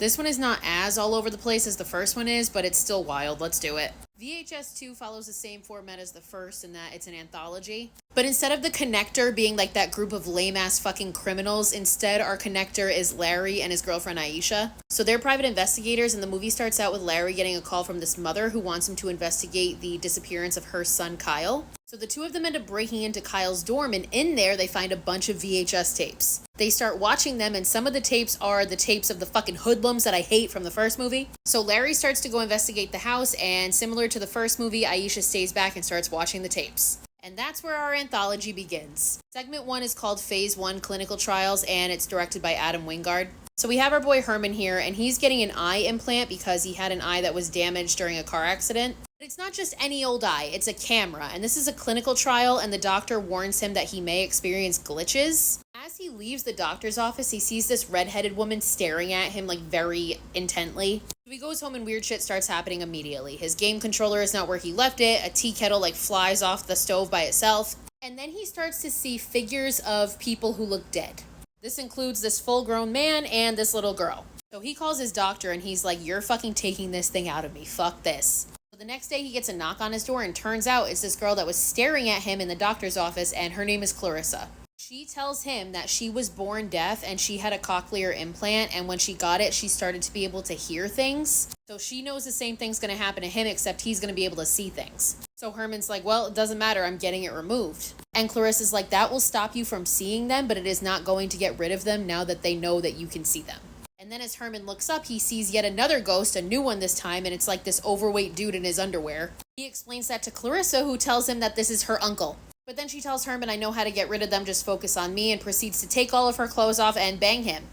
This one is not as all over the place as the first one is, but it's still wild. Let's do it. VHS 2 follows the same format as the first in that it's an anthology. But instead of the connector being like that group of lame-ass fucking criminals, instead our connector is Larry and his girlfriend Aisha. So they're private investigators, and the movie starts out with Larry getting a call from this mother who wants him to investigate the disappearance of her son Kyle. So the two of them end up breaking into Kyle's dorm, and in there they find a bunch of VHS tapes. They start watching them, and some of the tapes are the tapes of the fucking hoodlums that I hate from the first movie. So Larry starts to go investigate the house, and similar to the first movie, Aisha stays back and starts watching the tapes. And that's where our anthology begins. Segment 1 is called Phase 1 Clinical Trials, and it's directed by Adam Wingard. So we have our boy Herman here, and he's getting an eye implant because he had an eye that was damaged during a car accident. But it's not just any old eye, it's a camera, and this is a clinical trial, and the doctor warns him that he may experience glitches. As he leaves the doctor's office, he sees this redheaded woman staring at him like very intently. So he goes home and weird shit starts happening immediately. His game controller is not where he left it, a tea kettle like flies off the stove by itself, and then he starts to see figures of people who look dead. This includes this full-grown man and this little girl. So he calls his doctor and he's like, "You're fucking taking this thing out of me, fuck this." So the next day he gets a knock on his door, and turns out it's this girl that was staring at him in the doctor's office, and her name is Clarissa. She tells him that she was born deaf and she had a cochlear implant, and when she got it, she started to be able to hear things. So she knows the same thing's going to happen to him, except he's going to be able to see things. So Herman's like, "Well, it doesn't matter, I'm getting it removed." And Clarissa's like, "That will stop you from seeing them, but it is not going to get rid of them now that they know that you can see them." And then as Herman looks up, he sees yet another ghost, a new one this time, and it's like this overweight dude in his underwear. He explains that to Clarissa, who tells him that this is her uncle. But then she tells Herman, "I know how to get rid of them, just focus on me," and proceeds to take all of her clothes off and bang him.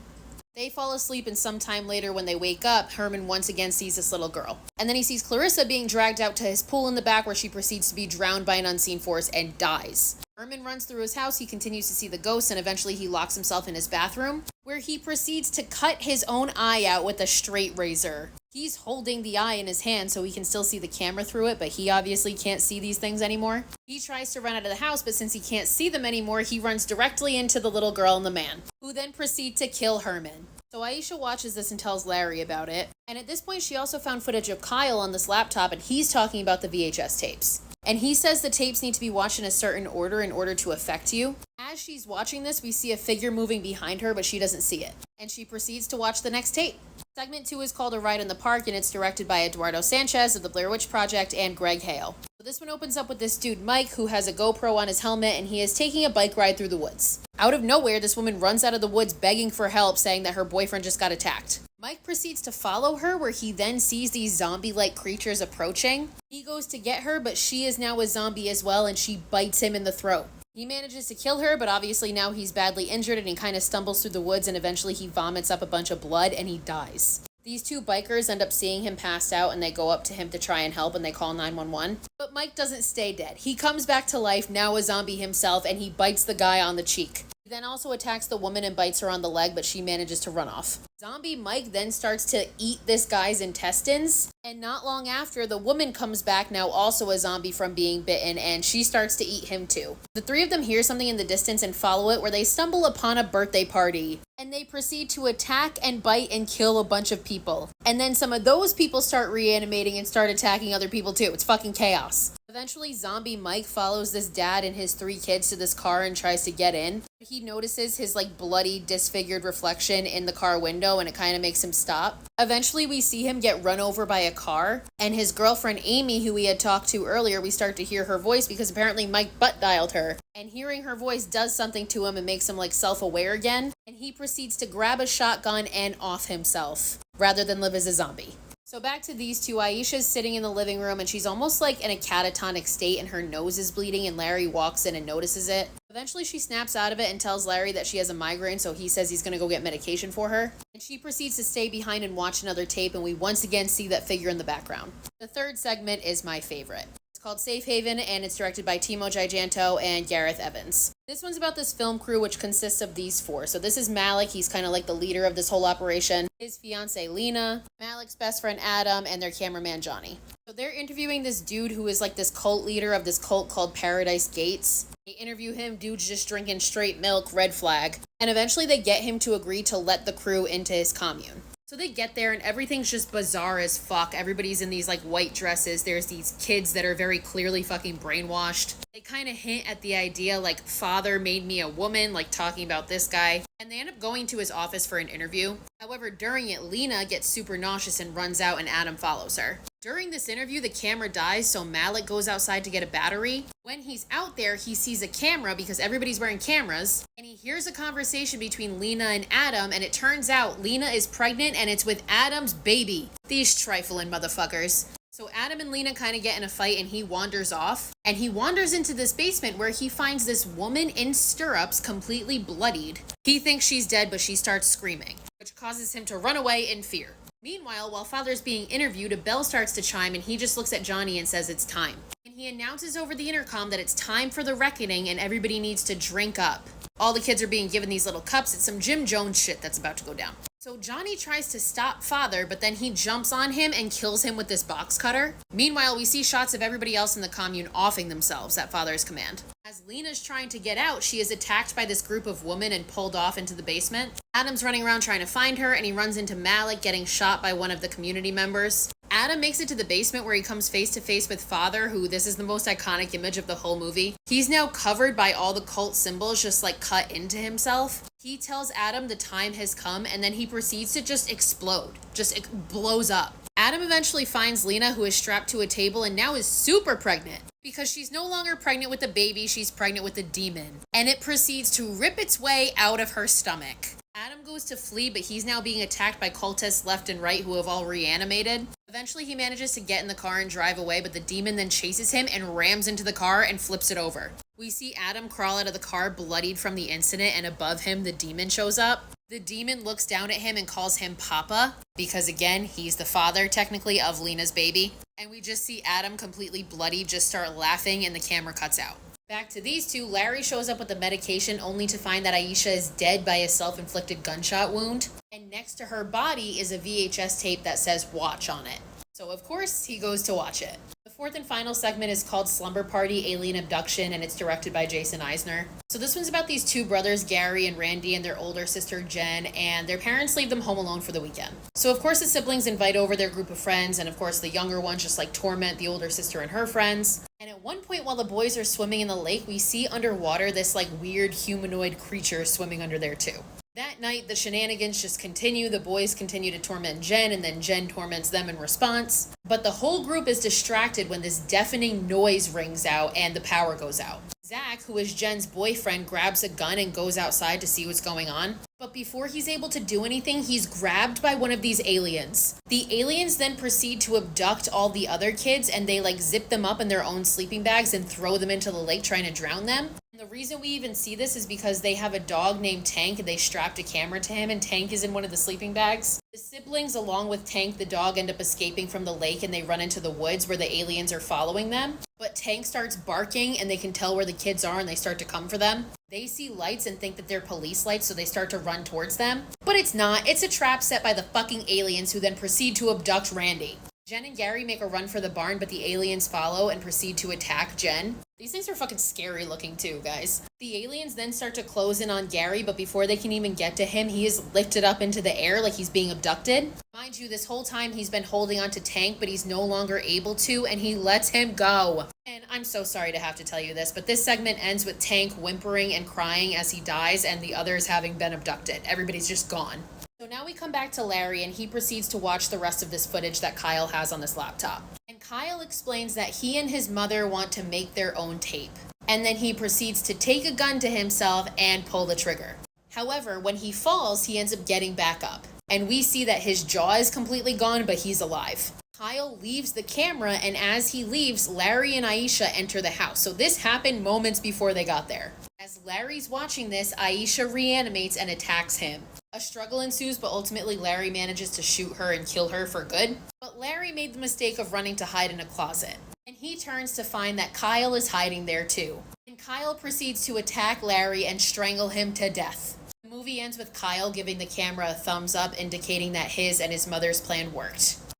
They fall asleep, and sometime later when they wake up, Herman once again sees this little girl. And then he sees Clarissa being dragged out to his pool in the back, where she proceeds to be drowned by an unseen force and dies. Herman runs through his house, he continues to see the ghosts, and eventually he locks himself in his bathroom, where he proceeds to cut his own eye out with a straight razor. He's holding the eye in his hand so he can still see the camera through it, but he obviously can't see these things anymore. He tries to run out of the house, but since he can't see them anymore, he runs directly into the little girl and the man, who then proceed to kill Herman. So Aisha watches this and tells Larry about it. And at this point, she also found footage of Kyle on this laptop, and he's talking about the VHS tapes. And he says the tapes need to be watched in a certain order in order to affect you. As she's watching this, we see a figure moving behind her, but she doesn't see it. And she proceeds to watch the next tape. Segment 2 is called A Ride in the Park, and it's directed by Eduardo Sanchez of the Blair Witch Project and Greg Hale. So this one opens up with this dude Mike, who has a GoPro on his helmet, and he is taking a bike ride through the woods. Out of nowhere, this woman runs out of the woods begging for help, saying that her boyfriend just got attacked. Mike proceeds to follow her, where he then sees these zombie-like creatures approaching. He goes to get her, but she is now a zombie as well, and she bites him in the throat. He manages to kill her, but obviously now he's badly injured, and he kind of stumbles through the woods, and eventually he vomits up a bunch of blood, and he dies. These two bikers end up seeing him passed out, and they go up to him to try and help, and they call 911. But Mike doesn't stay dead. He comes back to life, now a zombie himself, and he bites the guy on the cheek. He then also attacks the woman and bites her on the leg, but she manages to run off. Zombie Mike then starts to eat this guy's intestines, and not long after, the woman comes back, now also a zombie from being bitten, and she starts to eat him too. The three of them hear something in the distance and follow it, where they stumble upon a birthday party, and they proceed to attack and bite and kill a bunch of people. And then some of those people start reanimating and start attacking other people too. It's fucking chaos. Eventually, Zombie Mike follows this dad and his 3 kids to this car and tries to get in. He notices his bloody, disfigured reflection in the car window, and it kind of makes him stop. Eventually, we see him get run over by a car, and his girlfriend Amy, who we had talked to earlier, we start to hear her voice because apparently Mike butt dialed her. And hearing her voice does something to him and makes him self-aware again, and he proceeds to grab a shotgun and off himself, rather than live as a zombie. So back to these two, Aisha's sitting in the living room, and she's almost in a catatonic state, and her nose is bleeding, and Larry walks in and notices it. Eventually she snaps out of it and tells Larry that she has a migraine, so he says he's going to go get medication for her. And she proceeds to stay behind and watch another tape, and we once again see that figure in the background. The third segment is my favorite. It's called Safe Haven, and it's directed by Timo Giganto and Gareth Evans. This one's about this film crew, which consists of these 4. So this is Malik, he's kind of the leader of this whole operation. His fiancée Lena, Malik's best friend Adam, and their cameraman Johnny. So they're interviewing this dude who is this cult leader of this cult called Paradise Gates. They interview him, dude's just drinking straight milk, red flag. And eventually they get him to agree to let the crew into his commune. So they get there and everything's just bizarre as fuck. Everybody's in these like white dresses. There's these kids that are very clearly fucking brainwashed. They kind of hint at the idea like father made me a woman, like talking about this guy. And they end up going to his office for an interview. However, during it, Lena gets super nauseous and runs out and Adam follows her. During this interview, the camera dies, so Malik goes outside to get a battery. When he's out there, he sees a camera because everybody's wearing cameras, and he hears a conversation between Lena and Adam, and it turns out Lena is pregnant and it's with Adam's baby. These trifling motherfuckers. So Adam and Lena kind of get in a fight and he wanders off. And he wanders into this basement where he finds this woman in stirrups completely bloodied. He thinks she's dead, but she starts screaming, which causes him to run away in fear. Meanwhile, while Father's being interviewed, a bell starts to chime and he just looks at Johnny and says it's time. And he announces over the intercom that it's time for the reckoning and everybody needs to drink up. All the kids are being given these little cups. It's some Jim Jones shit that's about to go down. So Johnny tries to stop Father, but then he jumps on him and kills him with this box cutter. Meanwhile, we see shots of everybody else in the commune offing themselves at Father's command. As Lena's trying to get out, she is attacked by this group of women and pulled off into the basement. Adam's running around trying to find her, and he runs into Malik getting shot by one of the community members. Adam makes it to the basement where he comes face to face with Father, who this is the most iconic image of the whole movie. He's now covered by all the cult symbols just like cut into himself. He tells Adam the time has come and then he proceeds to just explode. It blows up. Adam eventually finds Lena, who is strapped to a table and now is super pregnant. Because she's no longer pregnant with the baby, she's pregnant with a demon. And it proceeds to rip its way out of her stomach. Adam goes to flee, but he's now being attacked by cultists left and right who have all reanimated. Eventually, he manages to get in the car and drive away, but the demon then chases him and rams into the car and flips it over. We see Adam crawl out of the car bloodied from the incident, and above him, the demon shows up. The demon looks down at him and calls him Papa, because again, he's the father, technically, of Lena's baby. And we just see Adam completely bloody just start laughing, and the camera cuts out. Back to these two, Larry shows up with the medication only to find that Aisha is dead by a self-inflicted gunshot wound. And next to her body is a VHS tape that says watch on it. So of course, he goes to watch it. The fourth and final segment is called Slumber Party, Alien Abduction, and it's directed by Jason Eisner. So this one's about these two brothers, Gary and Randy, and their older sister, Jen, and their parents leave them home alone for the weekend. So of course the siblings invite over their group of friends, and of course the younger ones just like torment the older sister and her friends. And at one point while the boys are swimming in the lake, we see underwater this like weird humanoid creature swimming under there too. That night, the shenanigans just continue. The boys continue to torment Jen, and then Jen torments them in response. But the whole group is distracted when this deafening noise rings out and the power goes out. Zach, who is Jen's boyfriend, grabs a gun and goes outside to see what's going on. But before he's able to do anything, he's grabbed by one of these aliens. The aliens then proceed to abduct all the other kids, and they like zip them up in their own sleeping bags and throw them into the lake trying to drown them. And the reason we even see this is because they have a dog named Tank, and they strapped a camera to him, and Tank is in one of the sleeping bags. The siblings, along with Tank, the dog, end up escaping from the lake, and they run into the woods where the aliens are following them. But Tank starts barking, and they can tell where the kids are, and they start to come for them. They see lights and think that they're police lights, so they start to run towards them. But it's not. It's a trap set by the fucking aliens, who then proceed to abduct Randy. Jen and Gary make a run for the barn, but the aliens follow and proceed to attack Jen. These things are fucking scary looking too, guys. The aliens then start to close in on Gary, but before they can even get to him, he is lifted up into the air like he's being abducted. Mind you, this whole time he's been holding on to Tank, but he's no longer able to, and he lets him go. And I'm so sorry to have to tell you this, but this segment ends with Tank whimpering and crying as he dies, and the others having been abducted. Everybody's just gone. So now we come back to Larry, and he proceeds to watch the rest of this footage that Kyle has on this laptop. And Kyle explains that he and his mother want to make their own tape. And then he proceeds to take a gun to himself and pull the trigger. However, when he falls, he ends up getting back up. And we see that his jaw is completely gone, but he's alive. Kyle leaves the camera, and as he leaves, Larry and Aisha enter the house. So this happened moments before they got there. As Larry's watching this, Aisha reanimates and attacks him. A struggle ensues, but ultimately Larry manages to shoot her and kill her for good. But Larry made the mistake of running to hide in a closet. And he turns to find that Kyle is hiding there too. And Kyle proceeds to attack Larry and strangle him to death. The movie ends with Kyle giving the camera a thumbs up, indicating that his and his mother's plan worked.